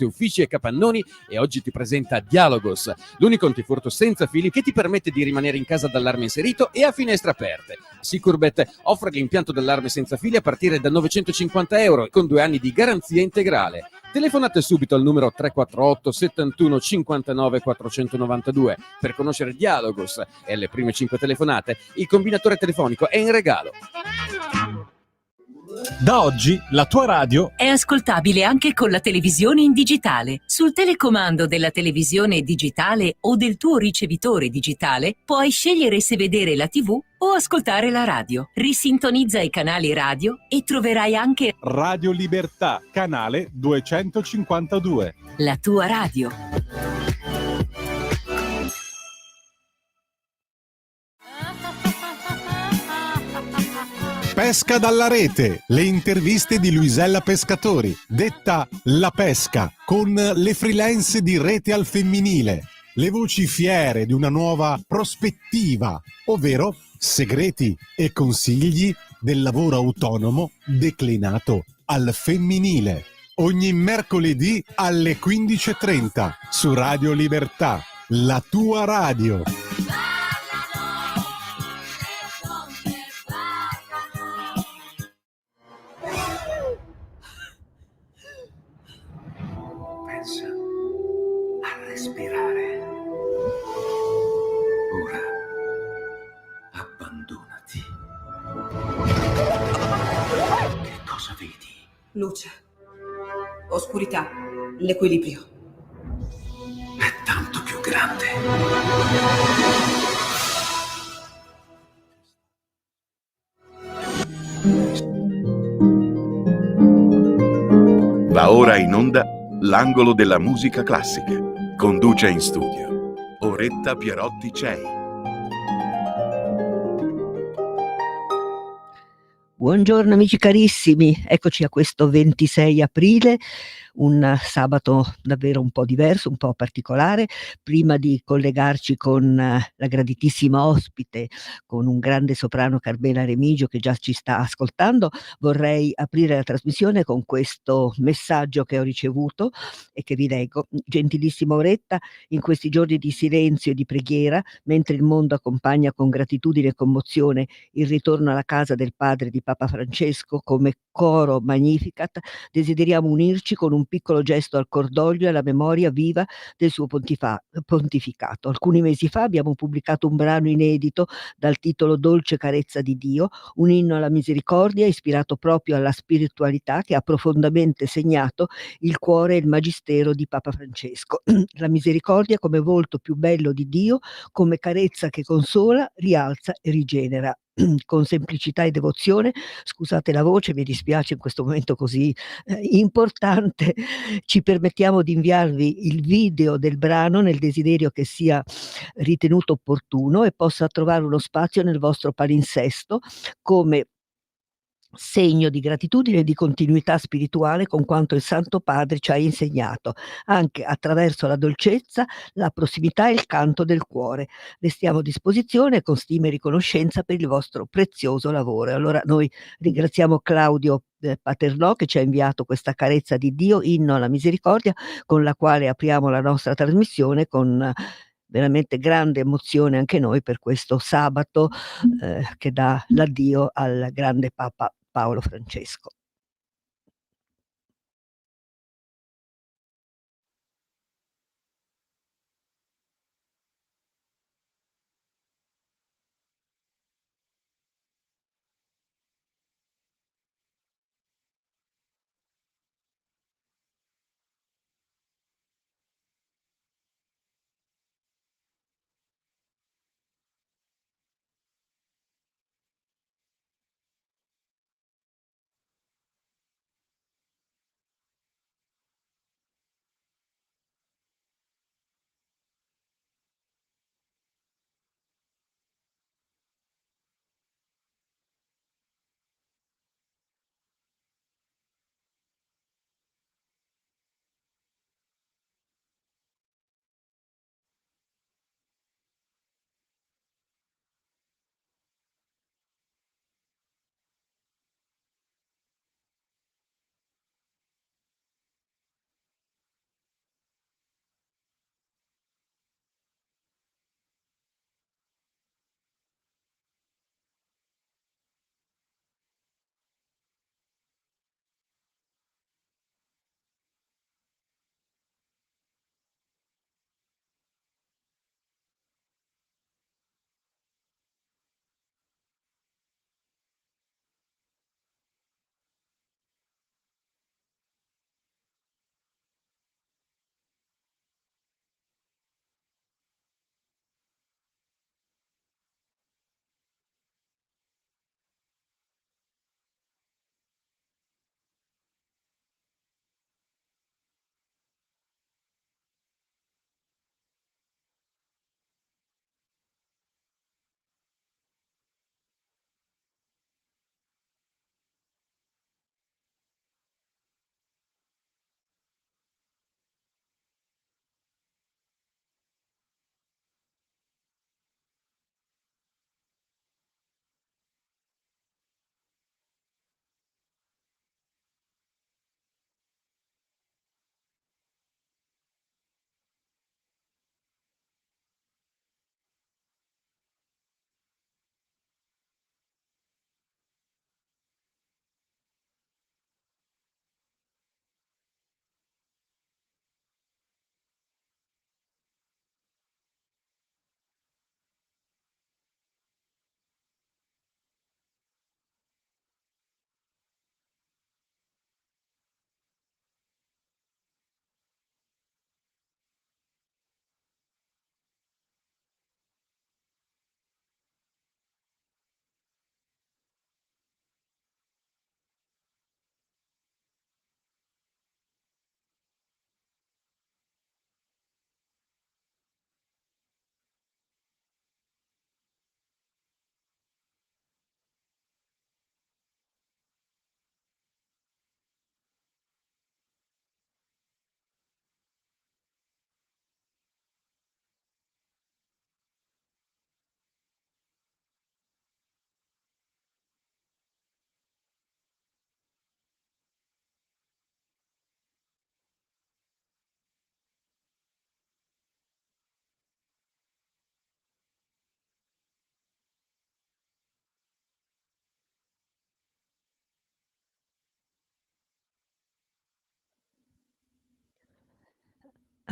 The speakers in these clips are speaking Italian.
uffici e capannoni, e oggi ti presenta Dialogos, l'unico antifurto senza fili che ti permette di rimanere in casa dall'arme inserito e a finestre aperte. Securbet offre l'impianto dell'arme senza fili a partire da €950 con 2 anni di garanzia integrale. Telefonate subito al numero 348 71 59 492 per conoscere Dialogos, e alle prime 5 telefonate il combinatore telefonico è in regalo. Da oggi la tua radio è ascoltabile anche con la televisione in digitale. Sul telecomando della televisione digitale o del tuo ricevitore digitale puoi scegliere se vedere la TV o ascoltare la radio. Risintonizza i canali radio e troverai anche Radio Libertà, canale 252. la tua radio. Pesca dalla rete, le interviste di Luisella Pescatori, detta La Pesca, con le freelance di Rete al Femminile, le voci fiere di una nuova prospettiva, ovvero segreti e consigli del lavoro autonomo declinato al femminile. Ogni mercoledì alle 15:30 su Radio Libertà, la tua radio. Pensa a respirare. Ora abbandonati. Che cosa vedi? Luce, oscurità, l'equilibrio. È tanto più grande. Va ora in onda l'angolo della musica classica. Conduce in studio Oretta Pierotti Cei. Buongiorno amici carissimi, eccoci a questo 26 aprile, un sabato davvero un po' diverso, un po' particolare. Prima di collegarci con la graditissima ospite, con un grande soprano, Carmela Remigio, che già ci sta ascoltando, vorrei aprire la trasmissione con questo messaggio che ho ricevuto e che vi leggo. Gentilissima Oretta, in questi giorni di silenzio e di preghiera, mentre il mondo accompagna con gratitudine e commozione il ritorno alla casa del padre di Papa Francesco come coro Magnificat, desideriamo unirci con un piccolo gesto al cordoglio e alla memoria viva del suo pontificato. Alcuni mesi fa abbiamo pubblicato un brano inedito dal titolo Dolce carezza di Dio, un inno alla misericordia ispirato proprio alla spiritualità che ha profondamente segnato il cuore e il magistero di Papa Francesco. La misericordia come volto più bello di Dio, come carezza che consola, rialza e rigenera. Con semplicità e devozione, scusate la voce, mi dispiace in questo momento così importante, ci permettiamo di inviarvi il video del brano nel desiderio che sia ritenuto opportuno e possa trovare uno spazio nel vostro palinsesto come segno di gratitudine e di continuità spirituale con quanto il Santo Padre ci ha insegnato, anche attraverso la dolcezza, la prossimità e il canto del cuore. Restiamo a disposizione con stima e riconoscenza per il vostro prezioso lavoro. E allora noi ringraziamo Claudio Paternò che ci ha inviato questa carezza di Dio, inno alla misericordia, con la quale apriamo la nostra trasmissione con veramente grande emozione anche noi per questo sabato che dà l'addio al grande Papa Paolo Francesco.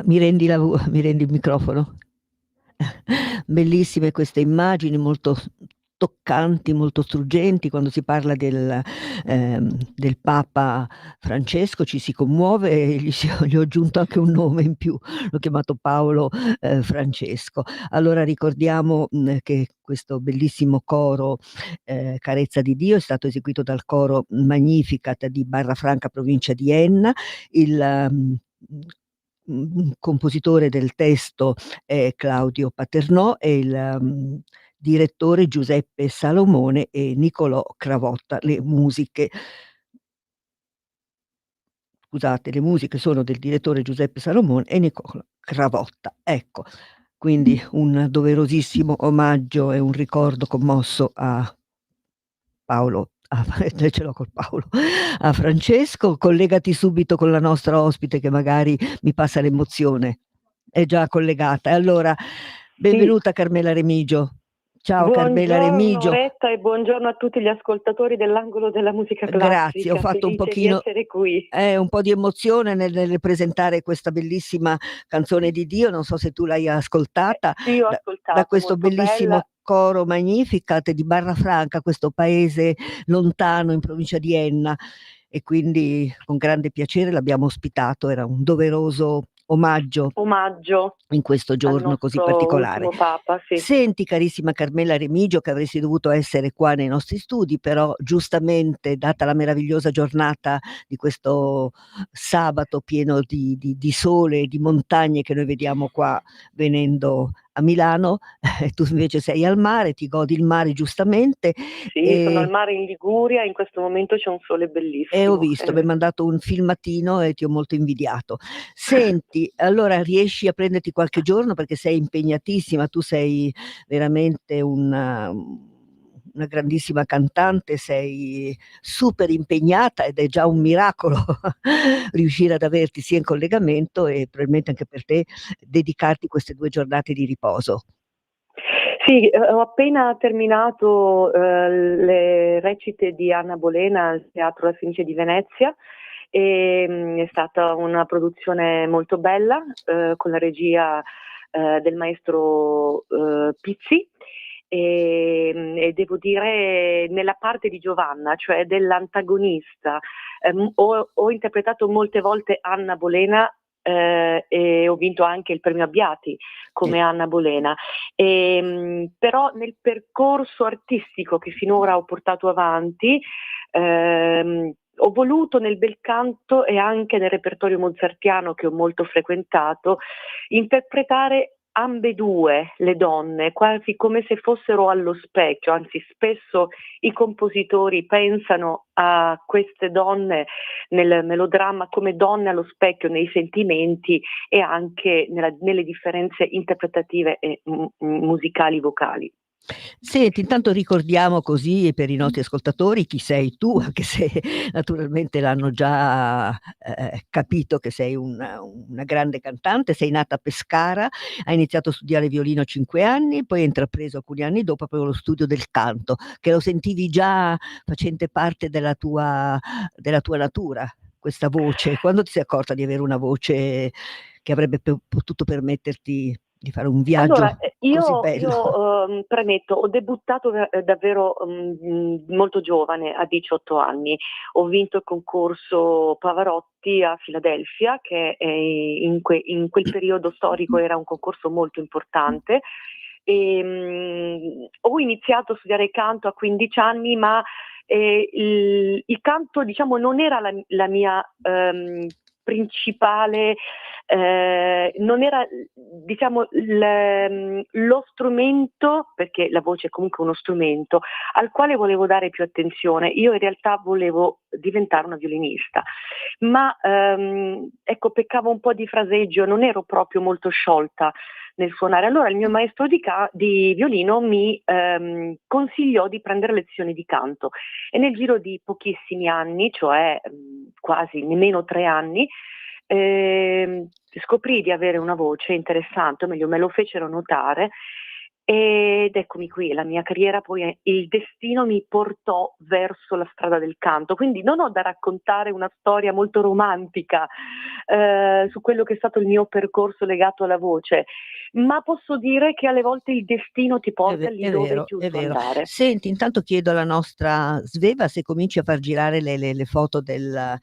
Mi rendi il microfono? Bellissime queste immagini, molto toccanti, molto struggenti. Quando si parla del Papa Francesco ci si commuove e gli ho aggiunto anche un nome in più, l'ho chiamato Paolo Francesco. Allora ricordiamo che questo bellissimo coro Carezza di Dio è stato eseguito dal coro Magnificat di Barrafranca, provincia di Enna. Il compositore del testo è Claudio Paternò e il direttore Giuseppe Salomone e Nicolò Cravotta. Le musiche sono del direttore Giuseppe Salomone e Nicolò Cravotta. Ecco, quindi un doverosissimo omaggio e un ricordo commosso a Paolo, ce l'ho col Paolo, a Francesco. Collegati subito con la nostra ospite che magari mi passa l'emozione. È già collegata. Allora, benvenuta Carmela Remigio. Ciao Carmela Remigio. Buongiorno Retta e buongiorno a tutti gli ascoltatori dell'Angolo della Musica Classica. Grazie, ho fatto un pochino di essere qui. Un po' di emozione nel presentare questa bellissima canzone di Dio. Non so se tu l'hai ascoltata. Sì, ho ascoltato, da questo bellissimo bella. coro Magnificat di Barrafranca, questo paese lontano in provincia di Enna, e quindi con grande piacere l'abbiamo ospitato. Era un doveroso omaggio in questo giorno così particolare. Papa, sì. Senti carissima Carmela Remigio, che avresti dovuto essere qua nei nostri studi, però giustamente, data la meravigliosa giornata di questo sabato pieno di sole e di montagne che noi vediamo qua venendo a Milano, tu invece sei al mare, ti godi il mare giustamente. Sì, sono al mare in Liguria, in questo momento c'è un sole bellissimo. E ho visto, mi hai mandato un filmatino e ti ho molto invidiato. Senti, allora riesci a prenderti qualche giorno perché sei impegnatissima, tu sei veramente una grandissima cantante, sei super impegnata ed è già un miracolo riuscire ad averti sia in collegamento e probabilmente anche per te dedicarti queste 2 giornate di riposo. Sì, ho appena terminato le recite di Anna Bolena al Teatro La Fenice di Venezia e è stata una produzione molto bella con la regia del maestro Pizzi e devo dire nella parte di Giovanna, cioè dell'antagonista. Ho interpretato molte volte Anna Bolena e ho vinto anche il premio Abbiati come Anna Bolena, però nel percorso artistico che finora ho portato avanti ho voluto nel bel canto e anche nel repertorio mozartiano che ho molto frequentato interpretare ambedue le donne, quasi come se fossero allo specchio, anzi spesso i compositori pensano a queste donne nel melodramma come donne allo specchio nei sentimenti e anche nelle differenze interpretative e musicali vocali. Senti, intanto ricordiamo così per i nostri ascoltatori chi sei tu, anche se naturalmente l'hanno già capito che sei una grande cantante. Sei nata a Pescara, hai iniziato a studiare violino a 5 anni, poi hai intrapreso alcuni anni dopo proprio lo studio del canto, che lo sentivi già facente parte della tua natura, questa voce. Quando ti sei accorta di avere una voce che avrebbe potuto permetterti di fare un viaggio allora, così bello? Io premetto, ho debuttato davvero molto giovane, a 18 anni. Ho vinto il concorso Pavarotti a Filadelfia, che in quel periodo storico era un concorso molto importante. Ho iniziato a studiare canto a 15 anni, ma il canto, diciamo, non era la mia principale, non era, diciamo, lo strumento, perché la voce è comunque uno strumento al quale volevo dare più attenzione. Io in realtà volevo diventare una violinista, ma ecco, peccavo un po' di fraseggio, non ero proprio molto sciolta nel suonare. Allora il mio maestro di violino mi consigliò di prendere lezioni di canto e nel giro di pochissimi anni, cioè quasi nemmeno 3 anni, scoprì di avere una voce interessante, o meglio me lo fecero notare, ed eccomi qui, la mia carriera poi, il destino mi portò verso la strada del canto, quindi non ho da raccontare una storia molto romantica su quello che è stato il mio percorso legato alla voce, ma posso dire che alle volte il destino ti porta lì dove è È giusto vero. andare. Senti, intanto chiedo alla nostra Sveva se cominci a far girare le foto della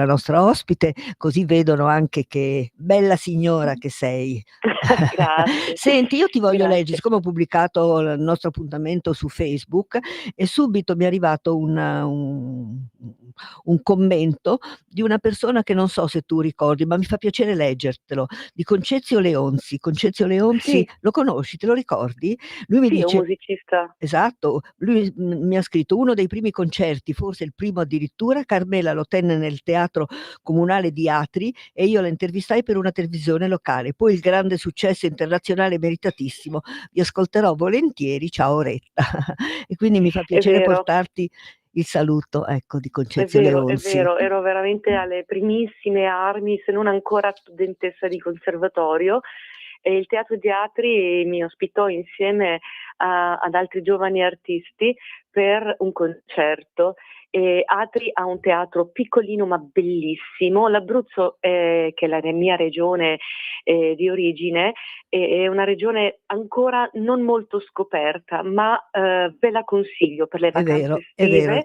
nostra ospite, così vedono anche che bella signora che sei. Grazie, Senti, io ti voglio leggere, grazie. siccome ho pubblicato il nostro appuntamento su Facebook e subito mi è arrivato un commento di una persona che non so se tu ricordi, ma mi fa piacere leggertelo, di Concezio Leonzi. Concezio Leonzi, Sì, lo conosci, te lo ricordi? Lui mi sì, è un dice, musicista. esatto, lui mi ha scritto uno dei primi concerti, forse il primo addirittura, Carmela lo tenne nel teatro comunale di Atri e io la intervistai per una televisione locale, poi il grande successo internazionale meritatissimo, vi ascolterò volentieri, ciao Oretta. E quindi mi fa È piacere vero. portarti il saluto, ecco, di È Concezio vero, è Leonzi. vero, ero veramente alle primissime armi, se non ancora studentessa di conservatorio, e il Teatro di Atri mi ospitò insieme ad altri giovani artisti per un concerto. E Atri ha un teatro piccolino ma bellissimo. L'Abruzzo, che è la mia regione di origine, è una regione ancora non molto scoperta, ma ve la consiglio per le È vacanze vero, è vero. estive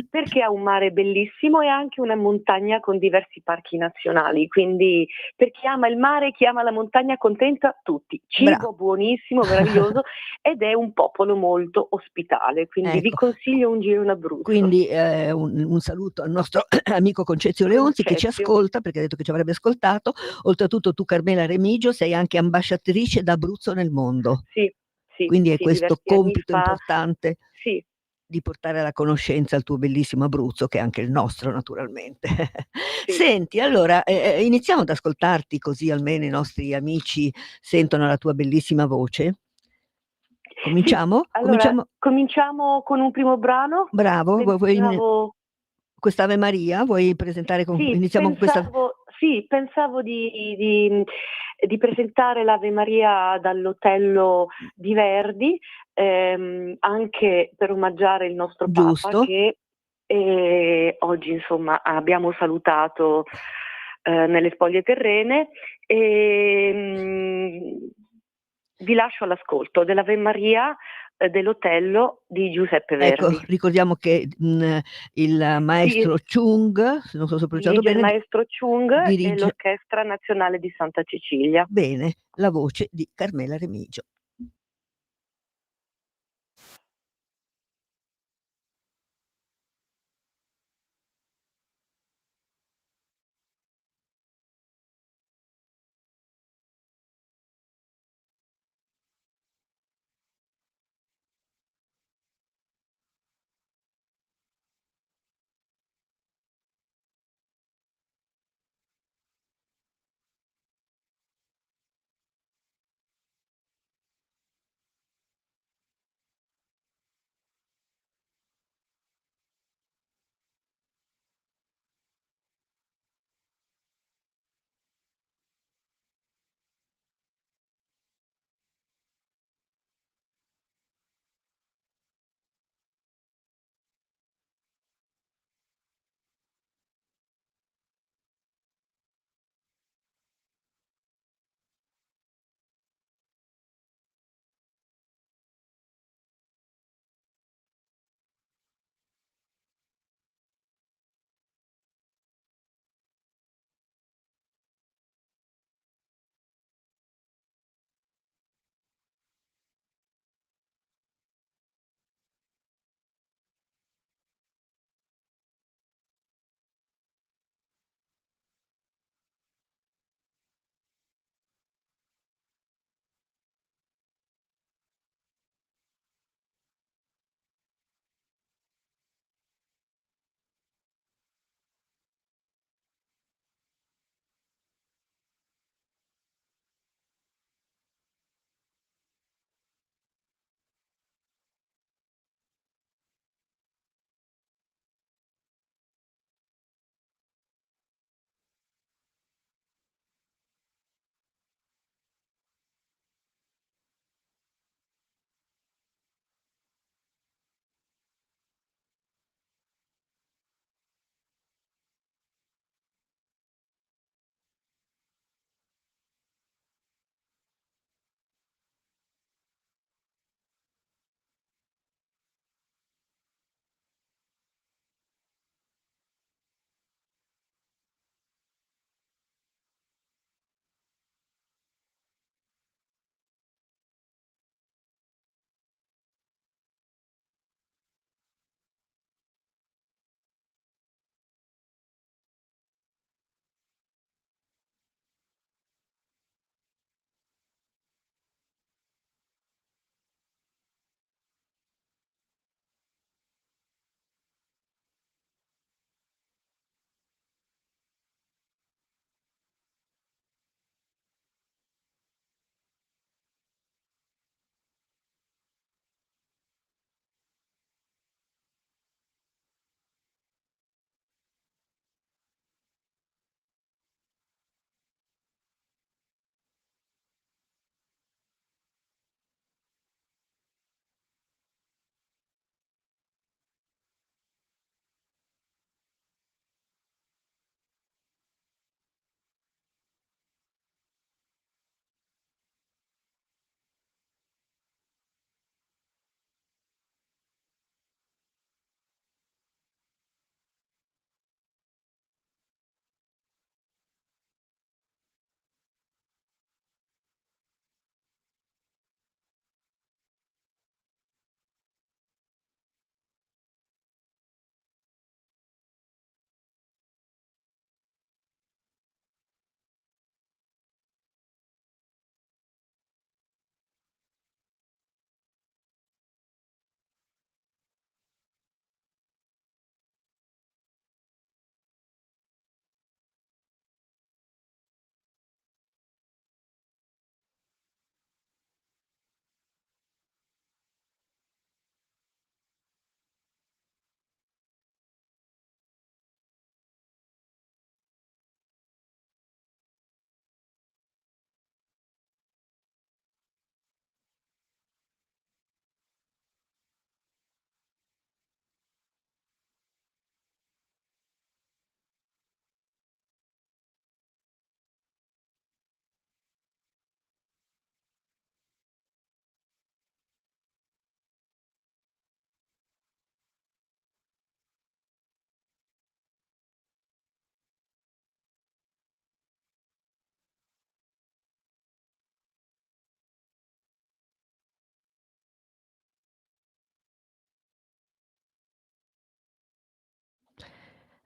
perché ha un mare bellissimo e anche una montagna con diversi parchi nazionali, quindi per chi ama il mare, chi ama la montagna, contenta tutti. Cibo buonissimo, meraviglioso ed è un popolo molto ospitale, quindi vi Ecco. consiglio un giro in Abruzzo. Quindi un saluto al nostro amico Concezio Leonzi che ci Concezio. ascolta, perché ha detto che ci avrebbe ascoltato. Oltretutto tu, Carmela Remigio, sei anche ambasciatrice d'Abruzzo nel mondo. Sì, sì, Quindi è sì, questo diversi anni compito fa. importante Sì, di portare alla conoscenza il tuo bellissimo Abruzzo, che è anche il nostro naturalmente. sì. Senti, allora, iniziamo ad ascoltarti così almeno i nostri amici sentono la tua bellissima voce. Sì, Cominciamo? allora Cominciamo? cominciamo con un primo brano. Bravo, Pensavo quest'Ave Maria, vuoi presentare Sì, iniziamo con questa. pensavo di presentare l'Ave Maria dall'Otello di Verdi, anche per omaggiare il nostro Papa Giusto. che oggi insomma abbiamo salutato nelle spoglie terrene. Vi lascio all'ascolto dell'Ave Maria dell'Otello di Giuseppe Ecco, Verdi. ricordiamo che il Sì, maestro Chung, se non so se ho pronunciato dirige il bene, maestro Chung e dirige l'Orchestra Nazionale di Santa Cecilia. bene la voce di Carmela Remigio.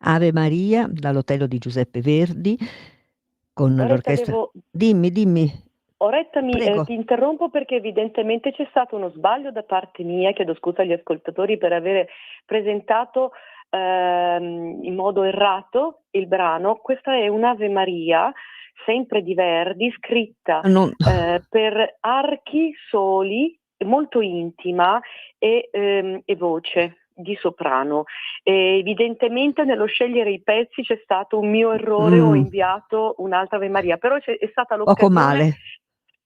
Ave Maria dall'Otello di Giuseppe Verdi con Loretta, l'orchestra. Dimmi. Oretta, Prego. ti interrompo perché evidentemente c'è stato uno sbaglio da parte mia, chiedo scusa agli ascoltatori per aver presentato in modo errato il brano. Questa è un'Ave Maria, sempre di Verdi, scritta per archi soli, molto intima e voce di soprano. E evidentemente nello scegliere i pezzi c'è stato un mio errore, ho inviato un'altra Ave Maria, però è stata Poco l'occasione male.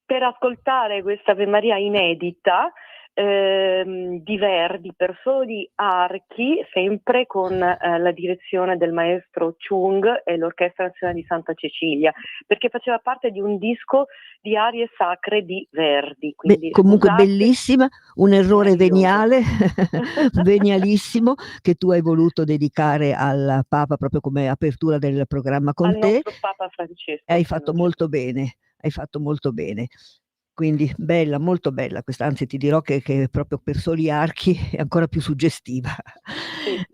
per ascoltare questa Ave Maria inedita di Verdi per soli archi, sempre con la direzione del maestro Chung e l'Orchestra Nazionale di Santa Cecilia, perché faceva parte di un disco di arie sacre di Verdi. Quindi, comunque scusate, bellissima, un errore veniale, venialissimo, che tu hai voluto dedicare al Papa proprio come apertura del programma con al te. nostro Papa Francesco. E hai fatto molto bene, Quindi bella, molto bella questa, anzi ti dirò che proprio per soli archi è ancora più suggestiva.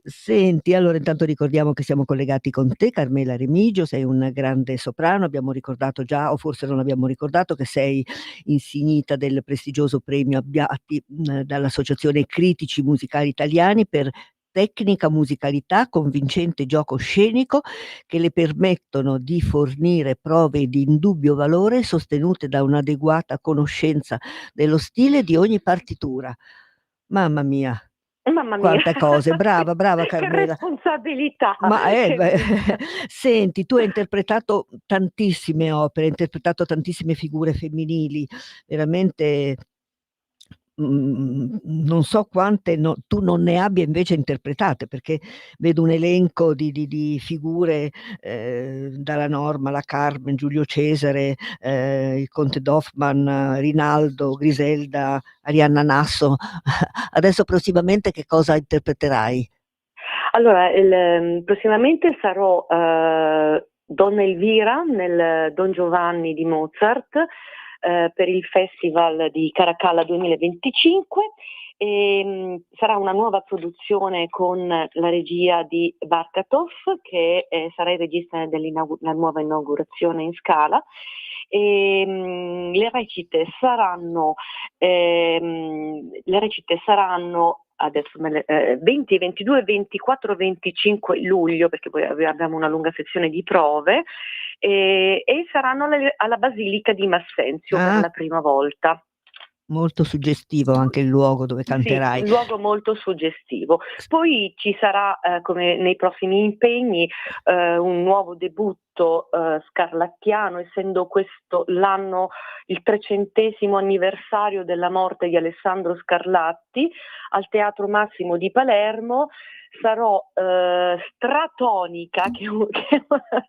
Senti, allora intanto ricordiamo che siamo collegati con te, Carmela Remigio, sei un grande soprano, abbiamo ricordato già, o forse non abbiamo ricordato, che sei insignita del prestigioso premio Abbiati dall'Associazione Critici Musicali Italiani per tecnica, musicalità, convincente gioco scenico che le permettono di fornire prove di indubbio valore sostenute da un'adeguata conoscenza dello stile di ogni partitura. Mamma mia, quante cose, brava Che Carmela. responsabilità! Senti, tu hai interpretato tantissime opere, hai interpretato tantissime figure femminili, veramente non so quante tu non ne abbia invece interpretate, perché vedo un elenco di figure, dalla Norma, la Carmen, Giulio Cesare, il conte d'Hoffmann, Rinaldo, Griselda, Arianna Nasso. Adesso prossimamente che cosa interpreterai? Allora, prossimamente sarò Donna Elvira nel Don Giovanni di Mozart per il Festival di Caracalla 2025. Sarà una nuova produzione con la regia di Barkatov, che sarà il regista della nuova inaugurazione in Scala. Le recite saranno adesso 20, 22, 24, 25 luglio, perché poi abbiamo una lunga sezione di prove, e saranno alla Basilica di Massenzio per la prima volta. Molto suggestivo anche il luogo dove canterai. Sì, un luogo molto suggestivo. Poi ci sarà, come nei prossimi impegni, un nuovo debutto scarlattiano, essendo questo l'anno, il 300° anniversario della morte di Alessandro Scarlatti, al Teatro Massimo di Palermo. Sarò Stratonica, che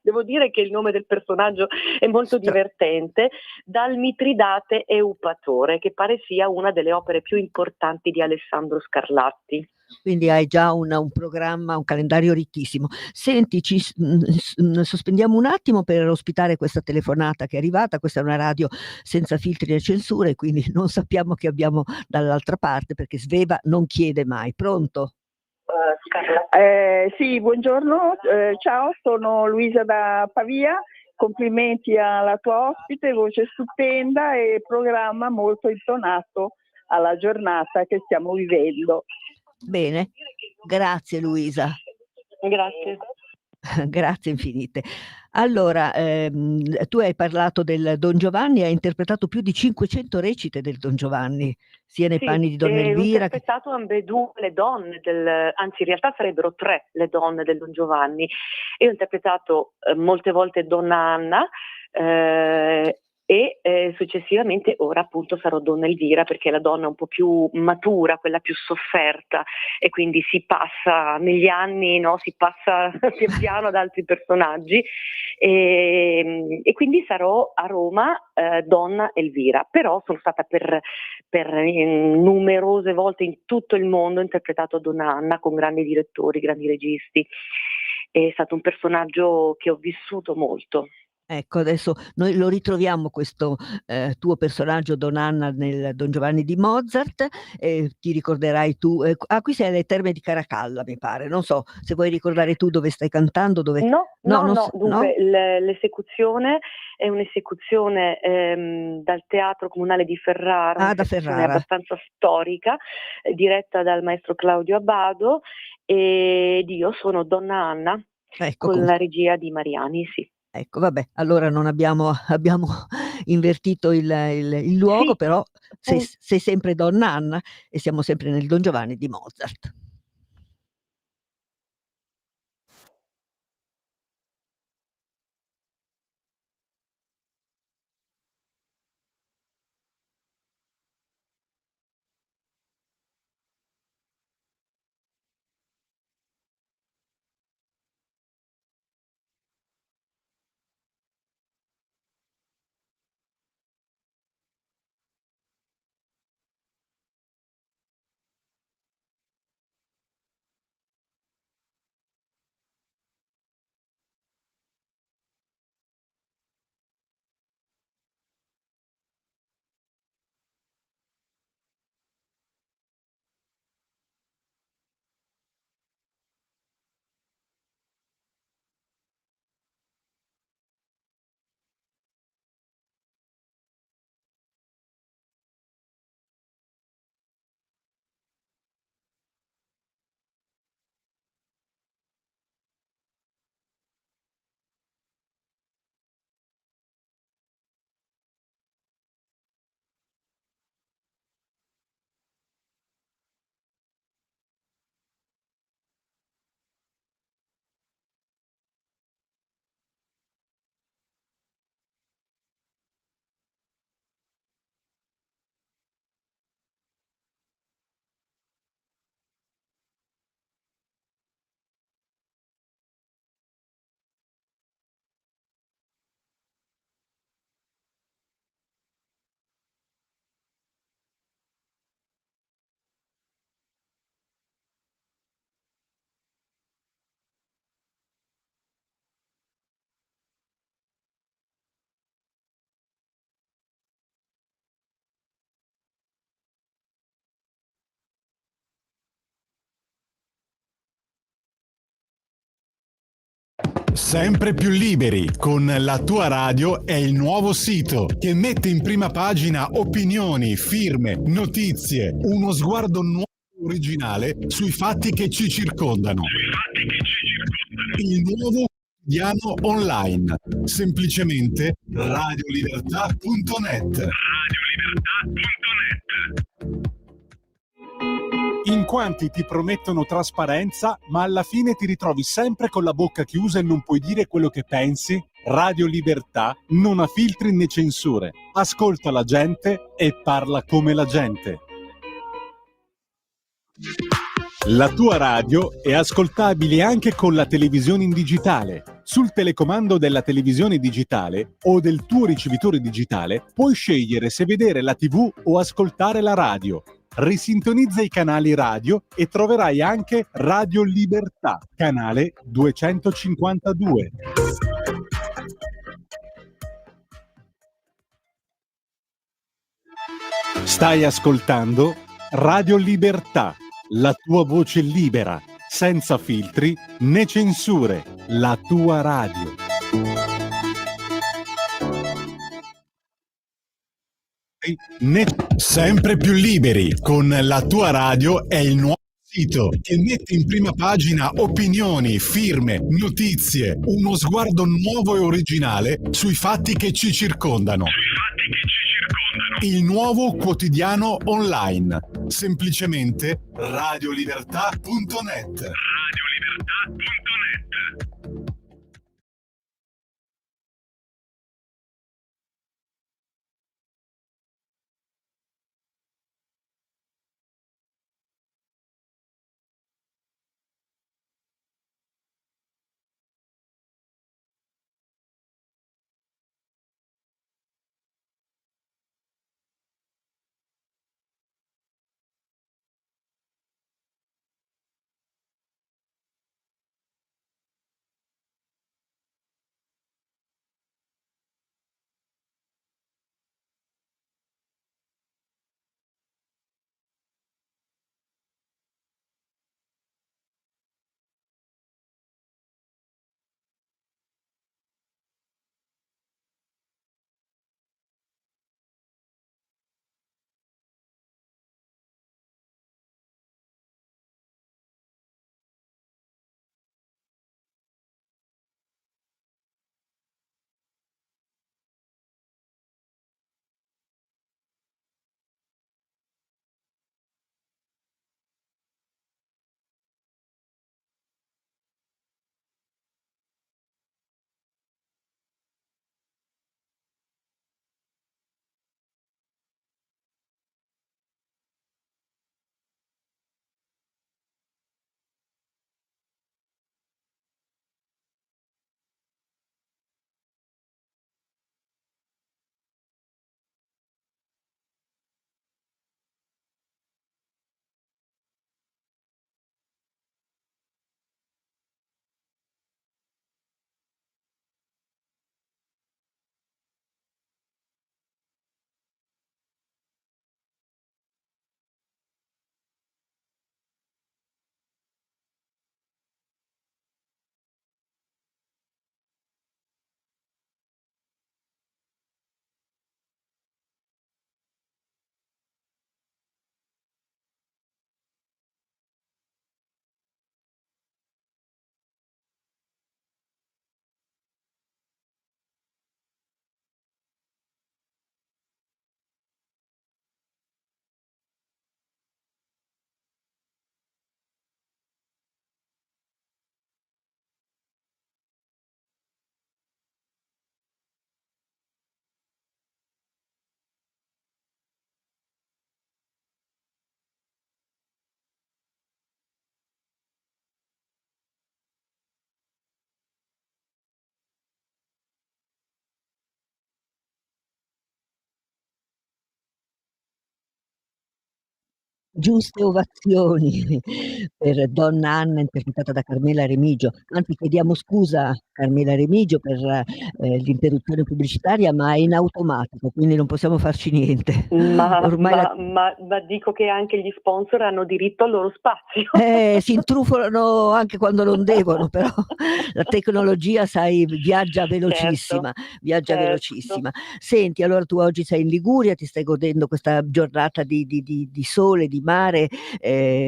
devo dire che il nome del personaggio è molto divertente, dal Mitridate Eupatore, che pare sia una delle opere più importanti di Alessandro Scarlatti. Quindi hai già un programma, un calendario ricchissimo. Senti, sospendiamo un attimo per ospitare questa telefonata che è arrivata. Questa è una radio senza filtri né censure, quindi non sappiamo che abbiamo dall'altra parte, perché Sveva non chiede mai. Pronto? Sì, buongiorno, ciao, sono Luisa da Pavia, complimenti alla tua ospite, voce stupenda e programma molto intonato alla giornata che stiamo vivendo. Bene, grazie Luisa. Grazie. Grazie infinite. Allora, tu hai parlato del Don Giovanni, hai interpretato più di 500 recite del Don Giovanni, sia nei panni di Donna Elvira. Ho interpretato ambedue le donne anzi in realtà sarebbero 3 le donne del Don Giovanni. Io ho interpretato molte volte Donna Anna e successivamente ora appunto sarò Donna Elvira, perché è la donna un po' più matura, quella più sofferta, e quindi si passa negli anni, no? Si passa pian piano ad altri personaggi, e quindi sarò a Roma Donna Elvira, però sono stata per numerose volte in tutto il mondo, ho interpretato Donna Anna con grandi direttori, grandi registi. È stato un personaggio che ho vissuto molto. Ecco, adesso noi lo ritroviamo questo tuo personaggio Don Anna nel Don Giovanni di Mozart, ti ricorderai tu, qui sei alle Terme di Caracalla, mi pare, non so se vuoi ricordare tu dove stai cantando, dove... No, No, no, non no, s- dunque l'esecuzione è un'esecuzione dal Teatro Comunale di Ferrara, Ah, da un'esecuzione Ferrara. abbastanza storica, diretta dal maestro Claudio Abbado, ed io sono Donna Anna, Ecco, con la regia di Mariani, sì. ecco, vabbè, allora non abbiamo, abbiamo invertito il luogo, Sì, però appunto. sei sempre Donna Anna e siamo sempre nel Don Giovanni di Mozart. Sempre più liberi con la tua radio è il nuovo sito che mette in prima pagina opinioni, firme, notizie, uno sguardo nuovo e originale sui fatti che ci circondano. Il nuovo quotidiano online, semplicemente radiolibertà.net. In quanti ti promettono trasparenza, ma alla fine ti ritrovi sempre con la bocca chiusa e non puoi dire quello che pensi? Radio Libertà non ha filtri né censure. Ascolta la gente e parla come la gente. La tua radio è ascoltabile anche con la televisione in digitale. Sul telecomando della televisione digitale o del tuo ricevitore digitale puoi scegliere se vedere la TV o ascoltare la radio. Risintonizza i canali radio e troverai anche Radio Libertà, canale 252. Stai ascoltando Radio Libertà, la tua voce libera, senza filtri né censure, la tua radio. Sempre più liberi con la tua radio è il nuovo sito che mette in prima pagina opinioni, firme, notizie, uno sguardo nuovo e originale sui fatti che ci circondano. Il nuovo quotidiano online, semplicemente radiolibertà.net. Giuste ovazioni per Donna Anna interpretata da Carmela Remigio. Anzi, chiediamo scusa a Carmela Remigio per l'interruzione pubblicitaria, ma è in automatico, quindi non possiamo farci niente. Ormai Ma dico che anche gli sponsor hanno diritto al loro spazio. si intrufolano anche quando non devono, però la tecnologia, sai, viaggia velocissima, viaggia certo. velocissima. Senti, allora tu oggi sei in Liguria, ti stai godendo questa giornata di sole, di mare,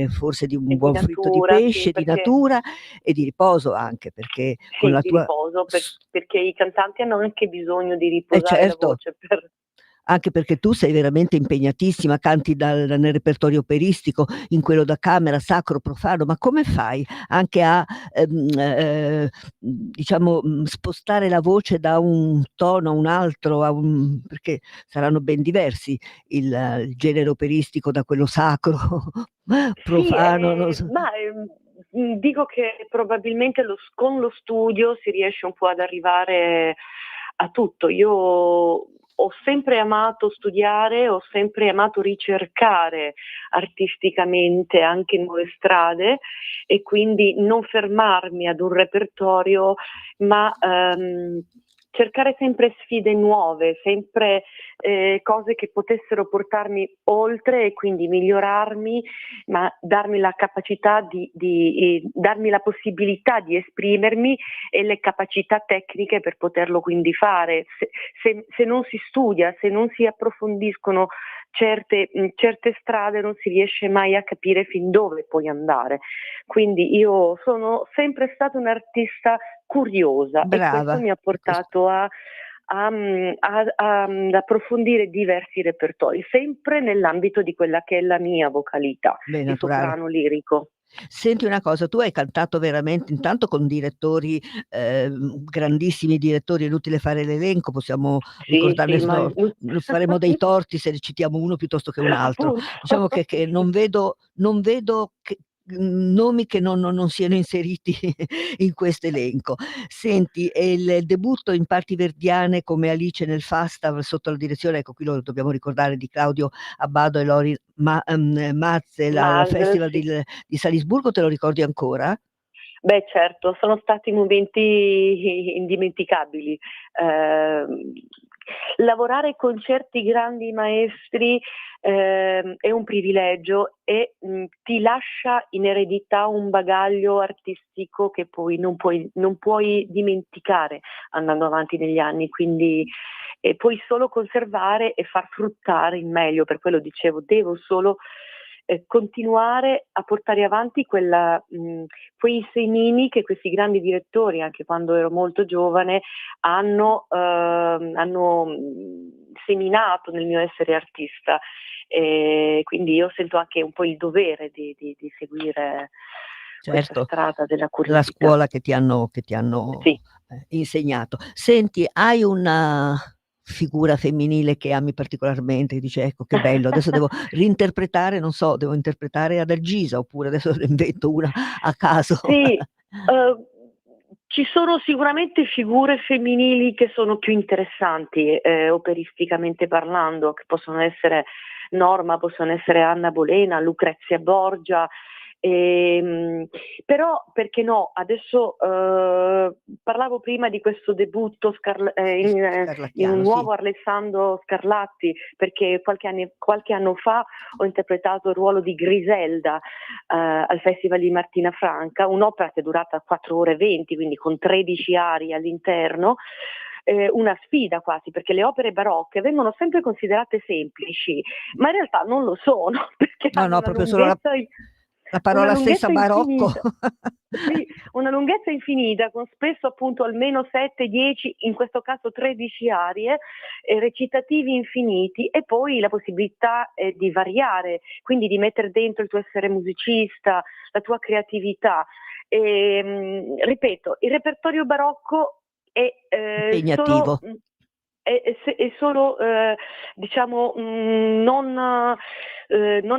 forse di un E di buon fritto di natura, sì, pesce, di perché natura e di riposo anche, perché con sì, la di tua riposo, perché i cantanti hanno anche bisogno di riposare la certo. voce per Anche perché tu sei veramente impegnatissima, canti nel repertorio operistico, in quello da camera, sacro, profano, ma come fai anche a, diciamo, spostare la voce da un tono a un altro, perché saranno ben diversi il genere operistico da quello sacro, Sì, profano, non so. dico che probabilmente con lo studio si riesce un po' ad arrivare a tutto. Io ho sempre amato studiare, ho sempre amato ricercare artisticamente anche nuove strade e quindi non fermarmi ad un repertorio, ma cercare sempre sfide nuove, sempre cose che potessero portarmi oltre e quindi migliorarmi, ma darmi la capacità darmi la possibilità di esprimermi e le capacità tecniche per poterlo quindi fare. Se non si studia, se non si approfondiscono certe strade, non si riesce mai a capire fin dove puoi andare. Quindi io sono sempre stata un'artista curiosa e questo mi ha portato ad approfondire diversi repertori, sempre nell'ambito di quella che è la mia vocalità di Naturale. soprano lirico. Senti una cosa, tu hai cantato veramente intanto con direttori, grandissimi direttori, è inutile fare l'elenco, possiamo ricordarne faremo dei torti se ne citiamo uno piuttosto che un altro. Appunto. Diciamo che non vedo che nomi che non siano inseriti in questo elenco. Senti, e il debutto in parti verdiane come Alice nel Falstaff sotto la direzione, ecco qui lo dobbiamo ricordare, di Claudio Abbado e Lori Mazzel al Festival di Salisburgo, te lo ricordi ancora? Beh certo, sono stati momenti indimenticabili. Lavorare con certi grandi maestri è un privilegio e ti lascia in eredità un bagaglio artistico che poi non puoi dimenticare andando avanti negli anni, quindi puoi solo conservare e far fruttare il meglio. Per quello dicevo, devo solo continuare a portare avanti quei semini che questi grandi direttori, anche quando ero molto giovane, hanno seminato nel mio essere artista. Quindi io sento anche un po' il dovere di seguire questa strada della curiosità. La scuola che ti hanno Sì. insegnato. Senti, hai una figura femminile che ami particolarmente, che dici ecco che bello, adesso devo reinterpretare, non so, devo interpretare Adalgisa oppure adesso ne invento una a caso. Sì, ci sono sicuramente figure femminili che sono più interessanti operisticamente parlando, che possono essere Norma, possono essere Anna Bolena, Lucrezia Borgia, però perché no, adesso parlavo prima di questo debutto in un nuovo Alessandro Scarlatti, perché qualche anno fa ho interpretato il ruolo di Griselda al Festival di Martina Franca, un'opera che è durata 4 ore e 20, quindi con 13 arie all'interno. Una sfida quasi, perché le opere barocche vengono sempre considerate semplici, ma in realtà non lo sono, perché hanno proprio solo la parola stessa barocco. Sì, una lunghezza infinita, con spesso appunto almeno 7, 10, in questo caso 13 arie, recitativi infiniti e poi la possibilità di variare, quindi di mettere dentro il tuo essere musicista, la tua creatività. Ripeto, il repertorio barocco è impegnativo. È solo diciamo non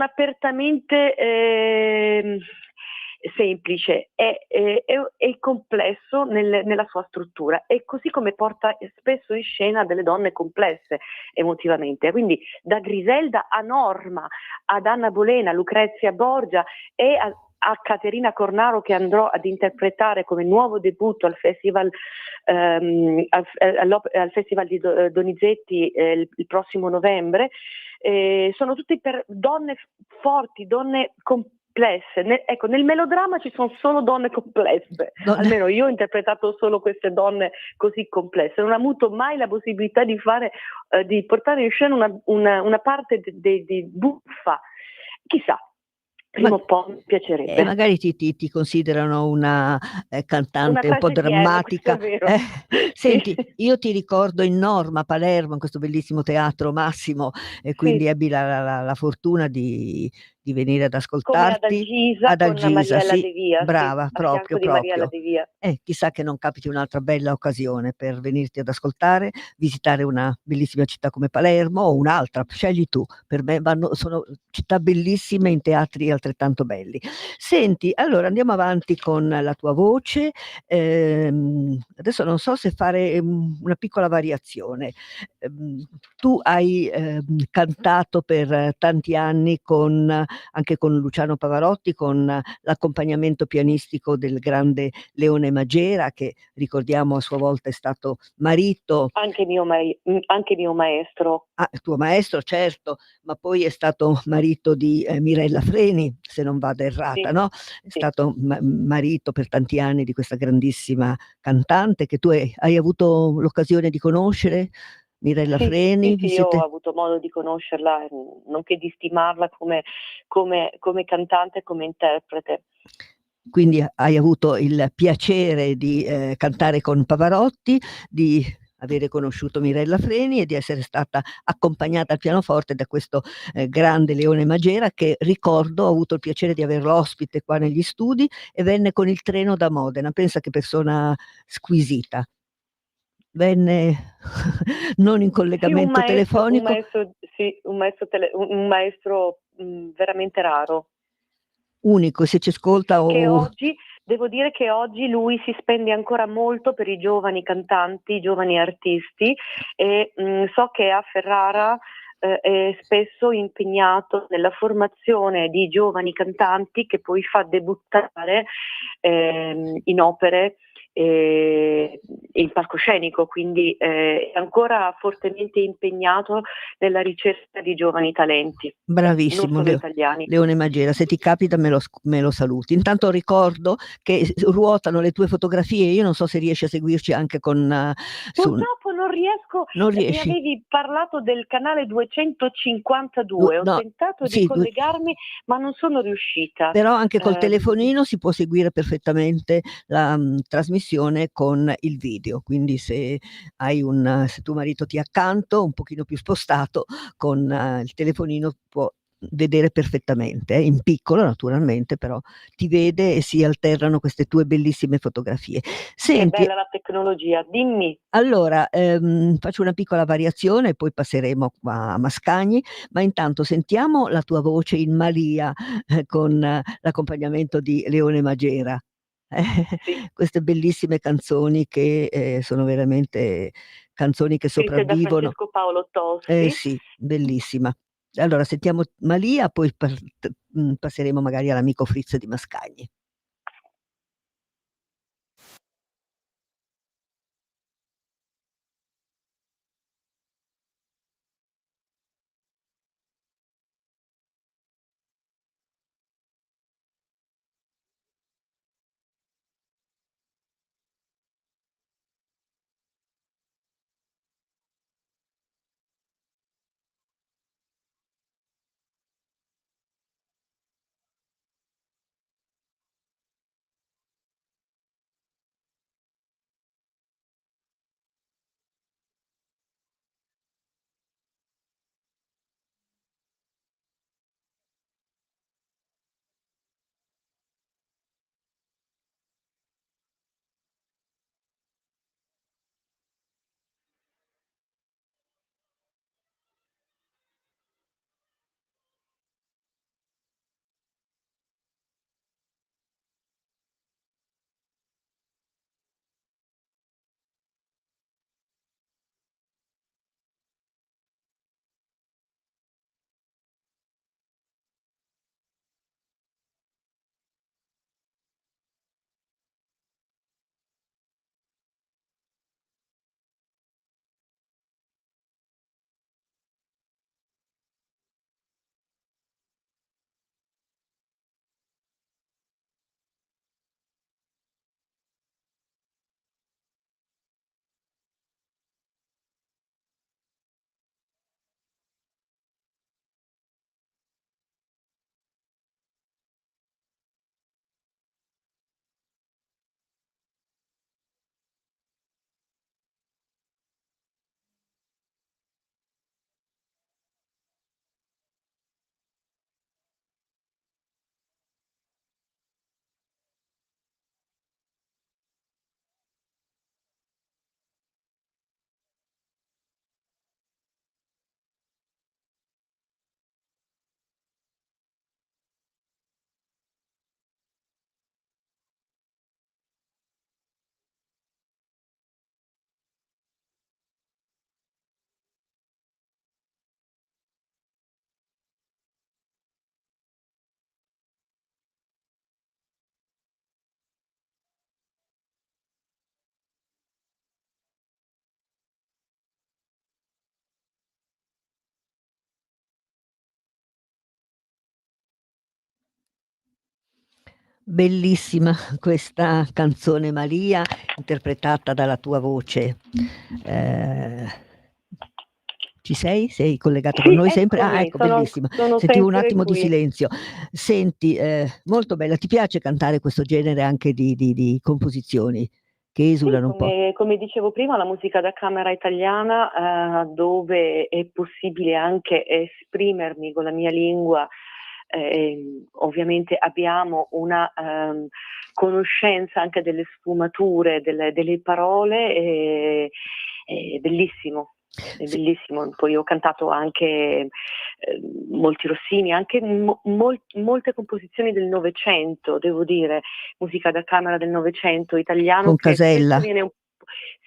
apertamente semplice, è complesso nella sua struttura, e così come porta spesso in scena delle donne complesse emotivamente. Quindi da Griselda a Norma, ad Anna Bolena, Lucrezia Borgia e a Caterina Cornaro, che andrò ad interpretare come nuovo debutto al Festival, al Festival di Donizetti il prossimo novembre. Sono tutte donne forti, donne complesse. Ecco, nel melodramma ci sono solo donne complesse. Almeno io ho interpretato solo queste donne così complesse. Non ho avuto mai la possibilità di di portare in scena una parte di buffa. Chissà. Prima o poi mi piacerebbe. Magari ti considerano una cantante un po' drammatica. Senti, io ti ricordo in Norma a Palermo, in questo bellissimo teatro Massimo, e quindi ebbi la fortuna di venire ad ascoltarti. Come ad Algisa, con Mariella sì, De Via, brava, sì, a fianco di Mariella De Via. Chissà che non capiti un'altra bella occasione per venirti ad ascoltare, visitare una bellissima città come Palermo o un'altra, scegli tu. Per me sono città bellissime in teatri altrettanto belli. Senti, allora andiamo avanti con la tua voce. Adesso non so se fare una piccola variazione. Tu hai cantato per tanti anni anche con Luciano Pavarotti, con l'accompagnamento pianistico del grande Leone Magera, che ricordiamo a sua volta è stato marito. Anche mio maestro. Ah, tuo maestro, certo, ma poi è stato marito di Mirella Freni, se non vado errata, Sì, no? È stato marito per tanti anni di questa grandissima cantante che tu hai avuto l'occasione di conoscere, Mirella Freni. Sì, io ho avuto modo di conoscerla, nonché di stimarla come cantante e come interprete. Quindi hai avuto il piacere di cantare con Pavarotti, di avere conosciuto Mirella Freni e di essere stata accompagnata al pianoforte da questo grande Leone Magera, che ricordo ho avuto il piacere di averlo ospite qua negli studi e venne con il treno da Modena. Pensa che persona squisita. Venne non in collegamento telefonico. Un maestro veramente raro. Unico, se ci ascolta Che oggi, devo dire che oggi lui si spende ancora molto per i giovani cantanti, i giovani artisti, e so che a Ferrara è spesso impegnato nella formazione di giovani cantanti che poi fa debuttare in opere in palcoscenico, quindi è ancora fortemente impegnato nella ricerca di giovani talenti. Bravissimo, non solo italiani. Leone Magera, se ti capita me lo saluti. Intanto ricordo che ruotano le tue fotografie, io non so se riesci a seguirci anche con... Purtroppo non riesco. Non riesci? Mi avevi parlato del canale 252, ho tentato di collegarmi ma non sono riuscita. Però anche col telefonino si può seguire perfettamente la trasmissione con il video, quindi se tuo marito ti è accanto, un pochino più spostato, con il telefonino può vedere perfettamente, in piccolo naturalmente, però ti vede e si alternano queste tue bellissime fotografie. Senti, che bella la tecnologia, dimmi. Allora, faccio una piccola variazione e poi passeremo a Mascagni, ma intanto sentiamo la tua voce in Malia con l'accompagnamento di Leone Magera. Queste bellissime canzoni che sono veramente canzoni che Scritte da sopravvivono. Francesco Paolo Tosti. Sì, bellissima. Allora sentiamo Malia, poi passeremo magari all'amico Fritz di Mascagni. Bellissima questa canzone Maria, interpretata dalla tua voce. Eh, Ci sei? Sei collegato con Sì, noi sempre? Ah, eccomi, ecco, bellissima. sono Sentivo un sempre attimo di qui. silenzio. Senti, molto bella. Ti piace cantare questo genere anche di composizioni che Sì, esulano un po'? come dicevo prima, la musica da camera italiana, dove è possibile anche esprimermi con la mia lingua, ovviamente abbiamo una conoscenza anche delle sfumature, delle parole, è bellissimo. È Sì. bellissimo. Poi ho cantato anche molti Rossini, anche molte composizioni del Novecento, devo dire, musica da camera del Novecento italiano, Con che spesso Casella. viene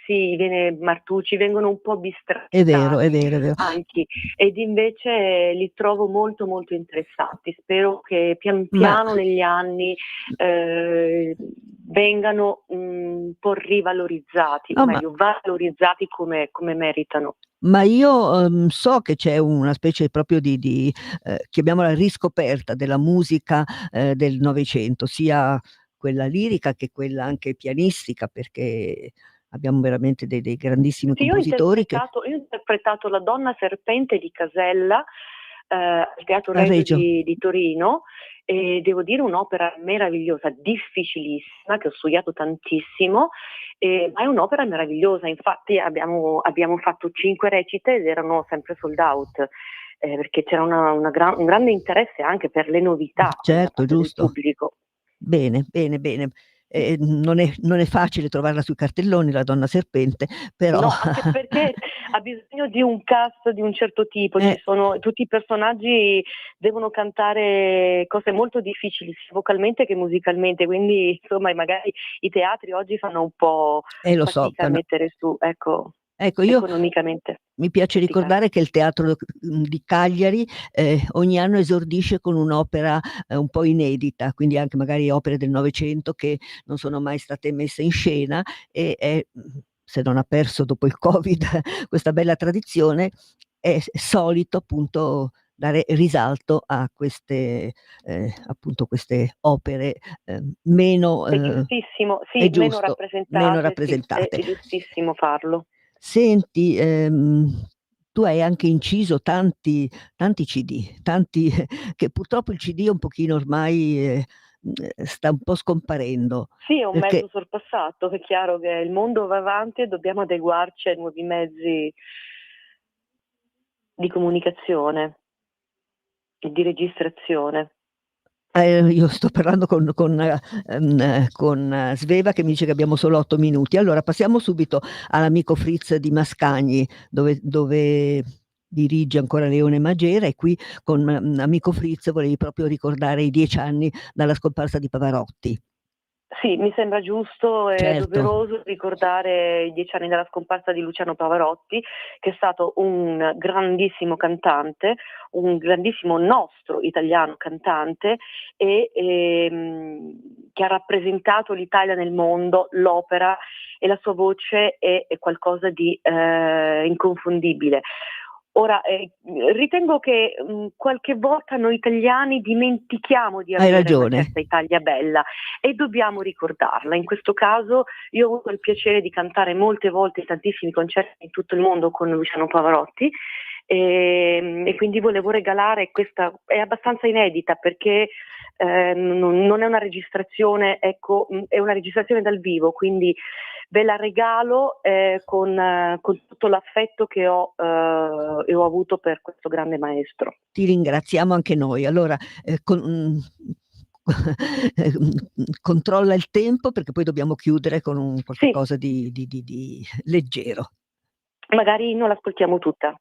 sì, viene Martucci, vengono un po' È vero, è bistrattati vero, è vero. anche, ed invece li trovo molto molto interessanti. Spero che pian Ma, piano negli anni vengano un po' rivalorizzati, o no, ma meglio, valorizzati come meritano. Ma io, so che c'è una specie proprio chiamiamola riscoperta della musica, del Novecento, sia quella lirica che quella anche pianistica, perché abbiamo veramente dei grandissimi Sì, compositori che io ho interpretato La donna serpente di Casella al Teatro a Regio Reggio. di Torino, e devo dire un'opera meravigliosa, difficilissima, che ho studiato tantissimo, ma è un'opera meravigliosa. Infatti abbiamo fatto 5 recite ed erano sempre sold out, perché c'era un grande interesse anche per le novità da Certo, parte del giusto. pubblico. Bene, bene, bene. Non è facile trovarla sui cartelloni La donna serpente, però No, anche perché ha bisogno di un cast di un certo tipo, eh, tutti i personaggi devono cantare cose molto difficili sia vocalmente che musicalmente, quindi insomma magari i teatri oggi fanno un po' lo so, fatica a mettere su, ecco, ecco, io economicamente mi piace faticare. ricordare che il teatro, di Cagliari, ogni anno esordisce con un'opera, un po' inedita, quindi anche magari opere del Novecento che non sono mai state messe in scena, e se non ha perso dopo il Covid questa bella tradizione, è solito appunto dare risalto a queste, appunto queste opere, meno, È giustissimo, è sì, giusto, meno sì, rappresentate. è giustissimo farlo. Senti, tu hai anche inciso tanti CD, tanti che purtroppo il CD un pochino ormai, sta un po' scomparendo, Sì, è un mezzo perché sorpassato, è chiaro che il mondo va avanti e dobbiamo adeguarci ai nuovi mezzi di comunicazione e di registrazione. io sto parlando con Sveva che mi dice che abbiamo solo 8 minuti. Allora passiamo subito all'amico Fritz di Mascagni, dove dirige ancora Leone Magera, e qui con, amico Fritz volevi proprio ricordare i 10 anni dalla scomparsa di Pavarotti. Sì, mi sembra giusto e Certo. doveroso ricordare i 10 anni dalla scomparsa di Luciano Pavarotti, che è stato un grandissimo cantante, un grandissimo nostro italiano cantante, che ha rappresentato l'Italia nel mondo, l'opera, e la sua voce è qualcosa di inconfondibile. Ora, ritengo che qualche volta noi italiani dimentichiamo di Hai avere una ragione. certa Italia bella e dobbiamo ricordarla. In questo caso io ho avuto il piacere di cantare molte volte in tantissimi concerti in tutto il mondo con Luciano Pavarotti, e quindi volevo regalare questa, è abbastanza inedita perché non è una registrazione, ecco, è una registrazione dal vivo, quindi ve la regalo con tutto l'affetto che ho e ho avuto per questo grande maestro. Ti ringraziamo anche noi. Allora, controlla il tempo perché poi dobbiamo chiudere con un qualche Sì, cosa di leggero. magari non l'ascoltiamo tutta.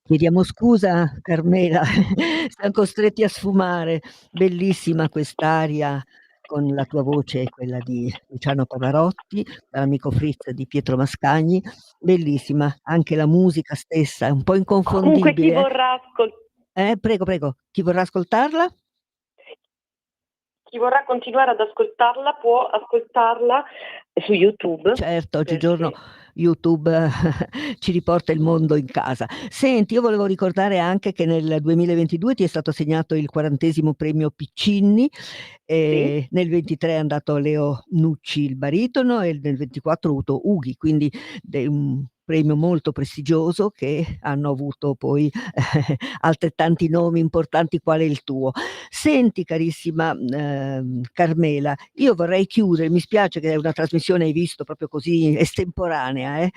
Chiediamo scusa Carmela, siam costretti a sfumare. Bellissima quest'aria con la tua voce e quella di Luciano Pavarotti, dall'amico Fritz di Pietro Mascagni. Bellissima, anche la musica stessa è un po' Comunque chi inconfondibile. vorrà Prego, prego. Chi vorrà ascoltarla? Chi vorrà continuare ad ascoltarla può ascoltarla su YouTube. Certo, oggigiorno YouTube ci riporta il mondo in casa. Senti, io volevo ricordare anche che nel 2022 ti è stato assegnato il 40° premio Piccinni, nel 23 è andato a Leo Nucci il baritono e nel 24 ha avuto Ughi, quindi un premio molto prestigioso che hanno avuto poi altrettanti nomi importanti quale il tuo. Senti carissima Carmela, io vorrei chiudere, mi spiace che è una trasmissione, hai visto, proprio così estemporanea,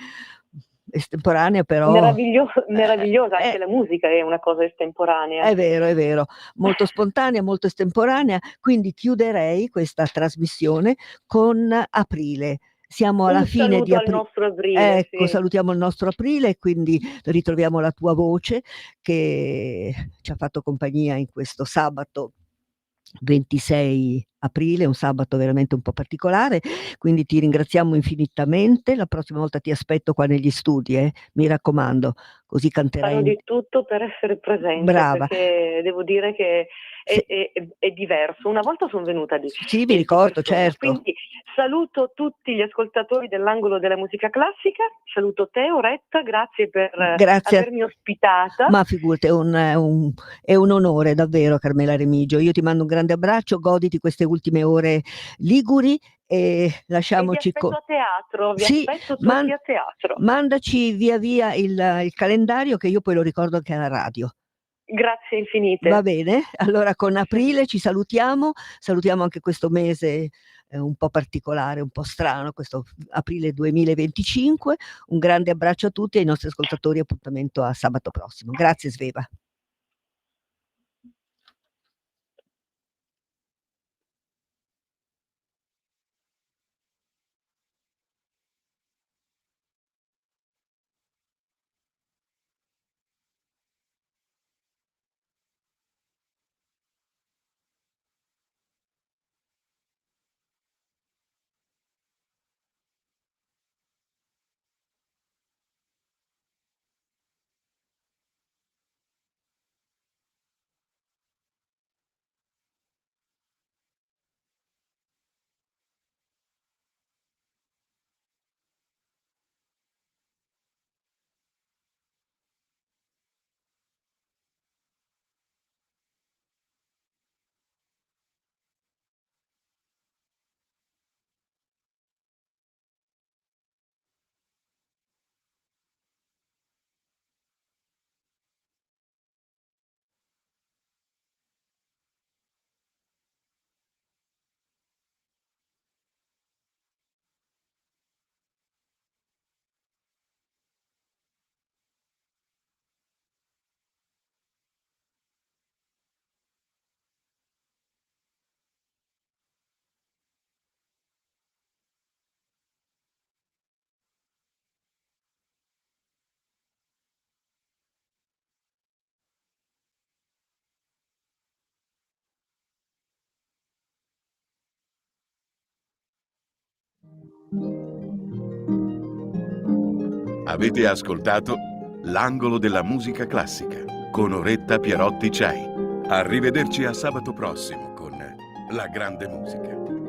estemporanea però meravigliosa, anche la musica è una cosa estemporanea. è vero, molto spontanea, molto estemporanea, quindi chiuderei questa trasmissione con Aprile. Siamo alla fine di saluto al nostro Aprile, ecco, sì. salutiamo il nostro Aprile e quindi ritroviamo la tua voce che ci ha fatto compagnia in questo sabato 26 aprile, un sabato veramente un po' particolare, quindi ti ringraziamo infinitamente. La prossima volta ti aspetto qua negli studi, mi raccomando, così canterai. Farò di tutto per essere presente, brava, perché devo dire che è diverso. Una volta sono venuta di sì, mi ricordo, certo. Quindi saluto tutti gli ascoltatori dell'Angolo della Musica Classica, saluto te Oretta, grazie per avermi ospitata. Ma figurati, è un onore davvero Carmela Remigio, io ti mando un grande abbraccio, goditi queste ultime ore liguri e lasciamoci vi aspetto a teatro, aspetto tutti a teatro. Mandaci via via il calendario che io poi lo ricordo anche alla radio. Grazie infinite. Va bene, allora con Aprile ci salutiamo anche questo mese un po' particolare, un po' strano, questo aprile 2025. Un grande abbraccio a tutti e ai nostri ascoltatori, appuntamento a sabato prossimo. Grazie Sveva. Avete ascoltato L'Angolo della Musica Classica con Oretta Pierotti Ciai. Arrivederci a sabato prossimo con La Grande Musica.